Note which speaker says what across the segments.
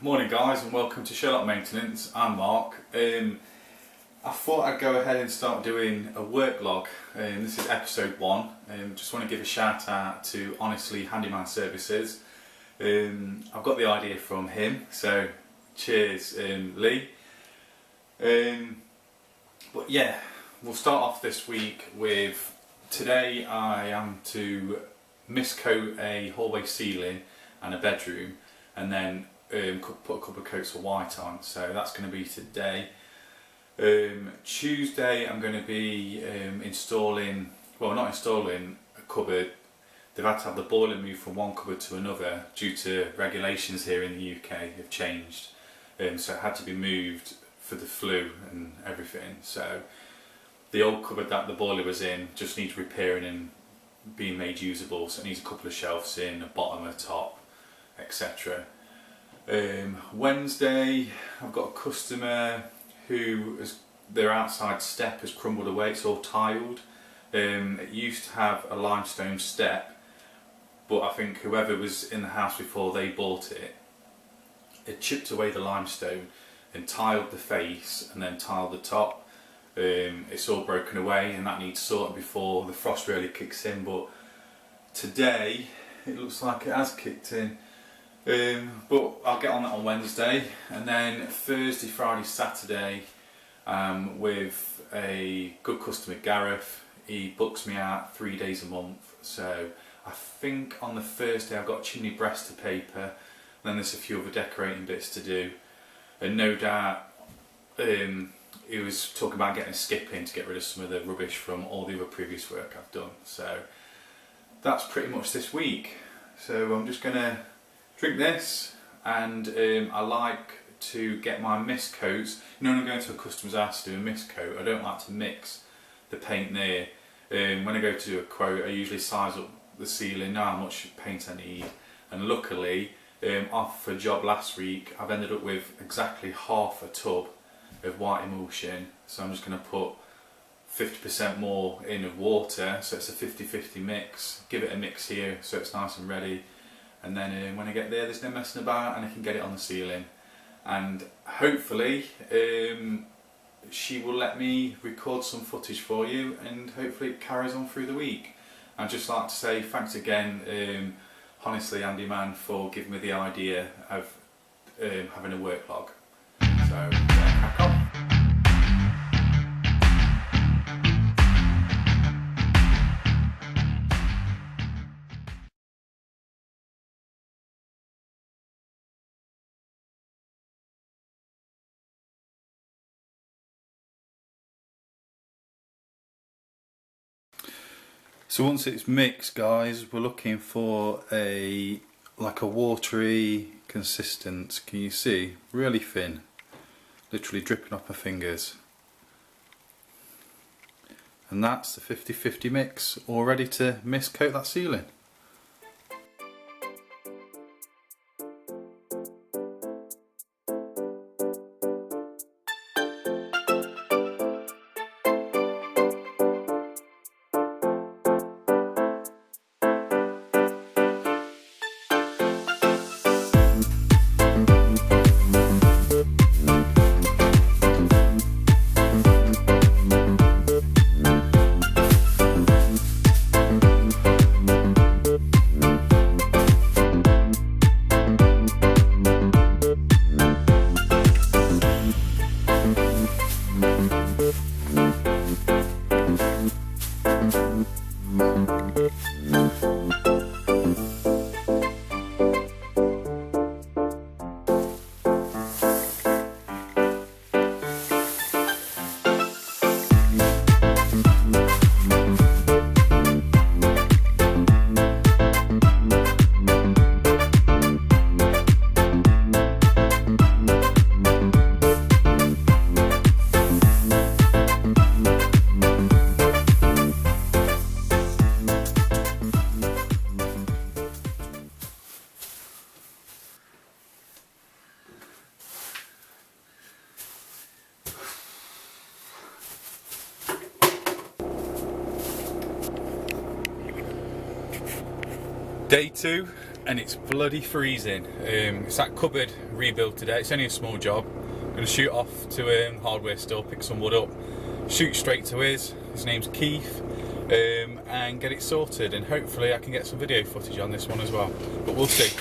Speaker 1: Morning guys, and welcome to ShareAlike Maintenance. I'm Mark. I thought I'd go ahead and start doing a work log. This is episode 1. Just want to give a shout out to Honestly Handyman Services. I've got the idea from him, so cheers Lee. But yeah, we'll start off this week with, today I am to miscoat a hallway ceiling and a bedroom, and then put a couple of coats of white on, so that's going to be today. Tuesday I'm going to be installing, well, not installing a cupboard. They've had to have the boiler moved from one cupboard to another due to regulations here in the UK have changed, so it had to be moved for the flu and everything. So the old cupboard that the boiler was in just needs repairing and being made usable, so it needs a couple of shelves in, a bottom, a top, etc. Wednesday I've got a customer who their outside step has crumbled away. It's all tiled. It used to have a limestone step, but I think whoever was in the house before they bought it, it chipped away the limestone and tiled the face and then tiled the top. It's all broken away and that needs sorting before the frost really kicks in, but today it looks like it has kicked in. But I'll get on that on Wednesday, and then Thursday, Friday, Saturday with a good customer, Gareth. He books me out 3 days a month, so I think on the Thursday I've got chimney breast to paper, and then there's a few other decorating bits to do, and no doubt he was talking about getting a skip in to get rid of some of the rubbish from all the other previous work I've done. So that's pretty much this week. So I'm just going to drink this, and I like to get my mist coats. You know, when I'm going to a customer's house to do a mist coat, I don't like to mix the paint there. When I go to do a quote, I usually size up the ceiling, know how much paint I need, and luckily off a job last week I've ended up with exactly half a tub of white emulsion, so I'm just going to put 50% more in of water, so it's a 50-50 mix. Give it a mix here so it's nice and ready. And then when I get there, there's no messing about, and I can get it on the ceiling. And hopefully she will let me record some footage for you, and hopefully it carries on through the week. I'd just like to say thanks again, Honestly Handyman, for giving me the idea of having a work log. So crack on. So once it's mixed, guys, we're looking for like a watery consistence. Can you see? Really thin, literally dripping off my fingers. And that's the 50-50 mix, all ready to mist coat that ceiling. Day 2, and it's bloody freezing. It's that cupboard rebuild today. It's only a small job. I'm going to shoot off to the hardware store, pick some wood up, shoot straight to his name's Keith, and get it sorted, and hopefully I can get some video footage on this one as well, but we'll see.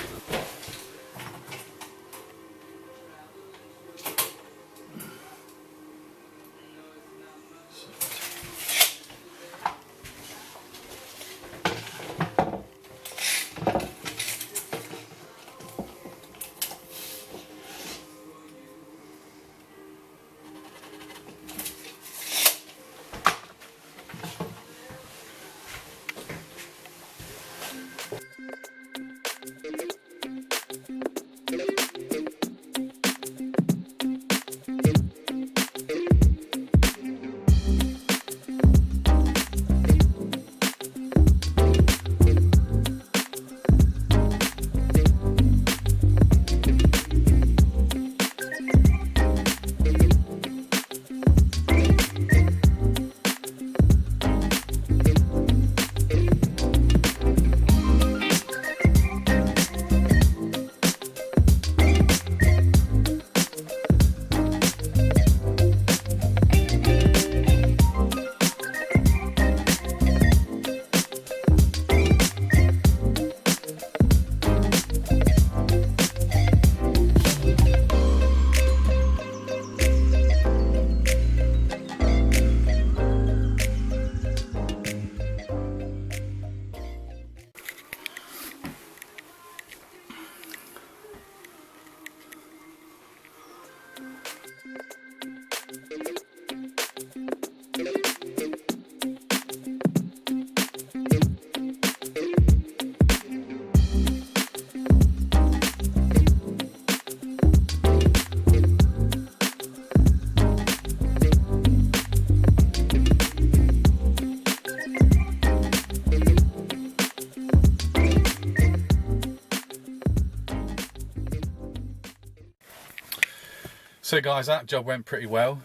Speaker 1: So guys, that job went pretty well.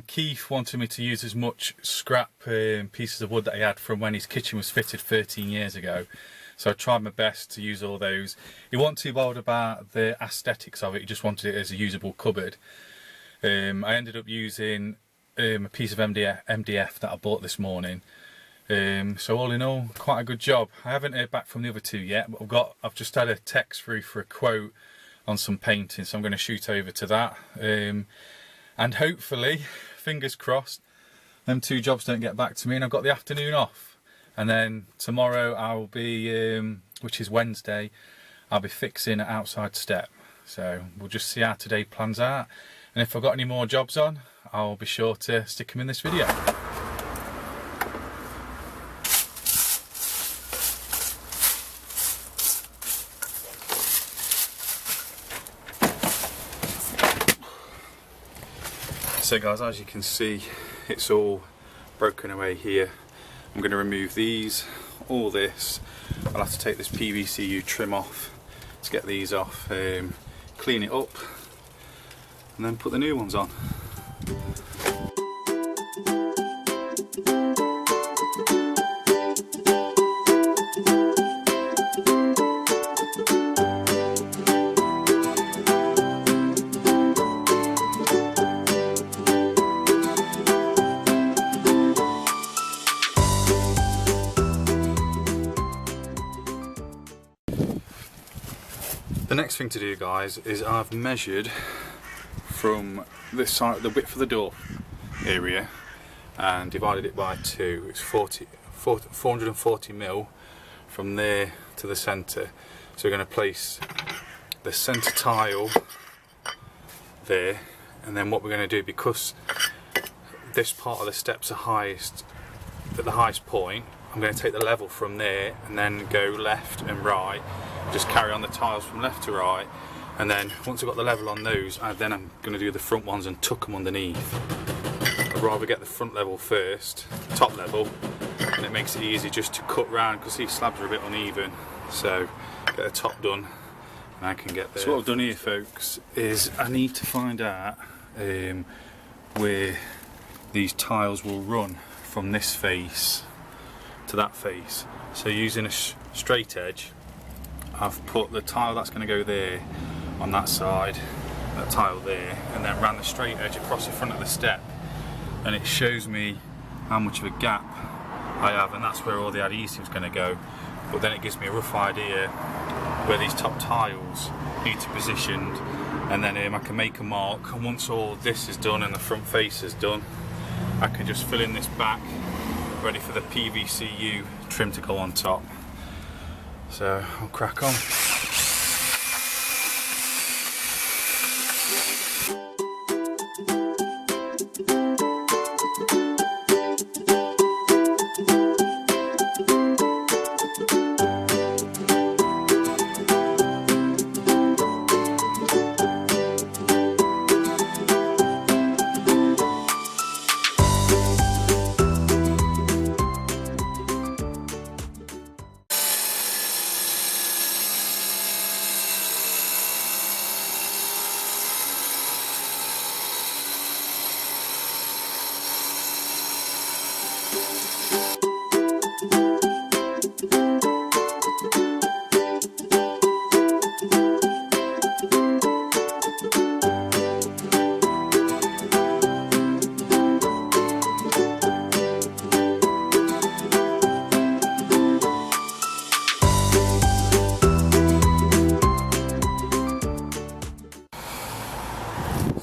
Speaker 1: Keith wanted me to use as much scrap pieces of wood that he had from when his kitchen was fitted 13 years ago. So I tried my best to use all those. He wasn't too bothered about the aesthetics of it, he just wanted it as a usable cupboard. I ended up using a piece of MDF that I bought this morning. So all in all, quite a good job. I haven't heard back from the other two yet, but I've just had a text through for a quote on some painting, so I'm going to shoot over to that, and hopefully, fingers crossed, them two jobs don't get back to me and I've got the afternoon off. And then tomorrow I'll be, which is Wednesday, I'll be fixing an outside step. So we'll just see how today plans out, and if I've got any more jobs on, I'll be sure to stick them in this video. So guys, as you can see, it's all broken away here. I'm going to remove these, all this. I'll have to take this PVCU trim off to get these off, clean it up, and then put the new ones on. The next thing to do, guys, is I've measured from this side, the width of the door area, and divided it by 2. It's 440 mil from there to the centre. So we're going to place the centre tile there, and then what we're going to do, because this part of the steps are highest, at the highest point, I'm going to take the level from there and then go left and right, just carry on the tiles from left to right, and then once I've got the level on those, then I'm going to do the front ones and tuck them underneath. I'd rather get the front level first, top level, and it makes it easy just to cut round, because these slabs are a bit uneven. So get the top done and I can get there. So what I've done here, folks, is I need to find out where these tiles will run from this face to that face. So using a straight edge, I've put the tile that's going to go there on that side, that tile there, and then ran the straight edge across the front of the step, and it shows me how much of a gap I have, and that's where all the adhesive is going to go. But then it gives me a rough idea where these top tiles need to be positioned, and then I can make a mark, and once all this is done and the front face is done, I can just fill in this back, ready for the PVCU trim to go on top. So I'll crack on.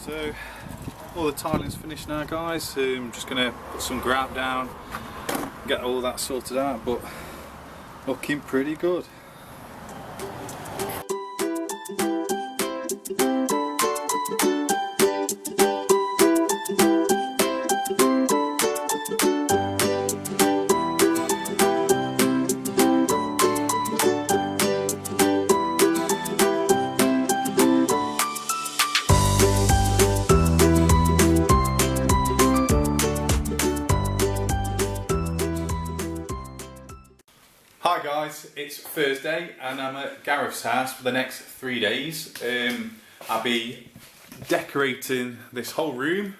Speaker 1: So all the tiling's finished now, guys. I'm just going to put some grout down, get all that sorted out, but looking pretty good. Hi guys, it's Thursday and I'm at Gareth's house for the next 3 days. I'll be decorating this whole room.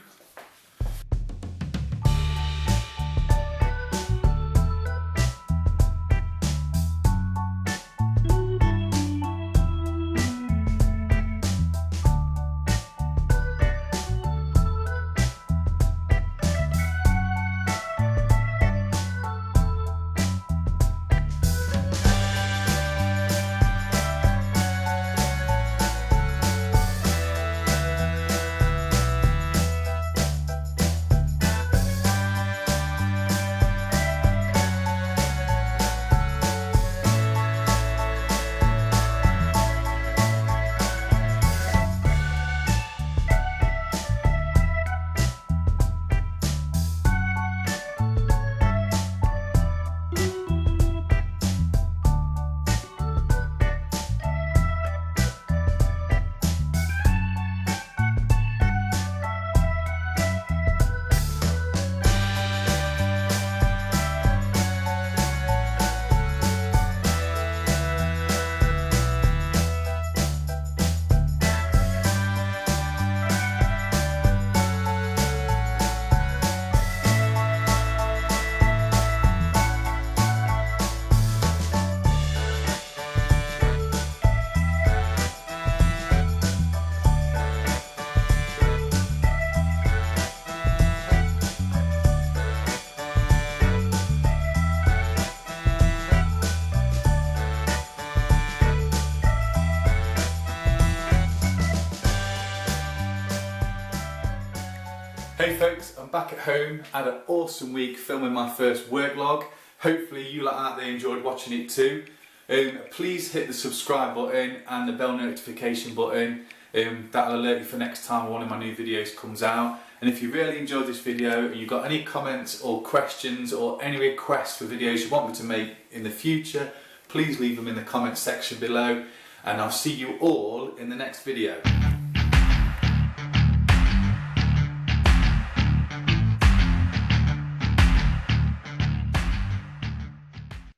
Speaker 1: Hey folks, I'm back at home. I had an awesome week filming my first work vlog. Hopefully you lot out there enjoyed watching it too. Please hit the subscribe button and the bell notification button. That'll alert you for next time one of my new videos comes out. And if you really enjoyed this video and you've got any comments or questions or any requests for videos you want me to make in the future, please leave them in the comments section below, and I'll see you all in the next video.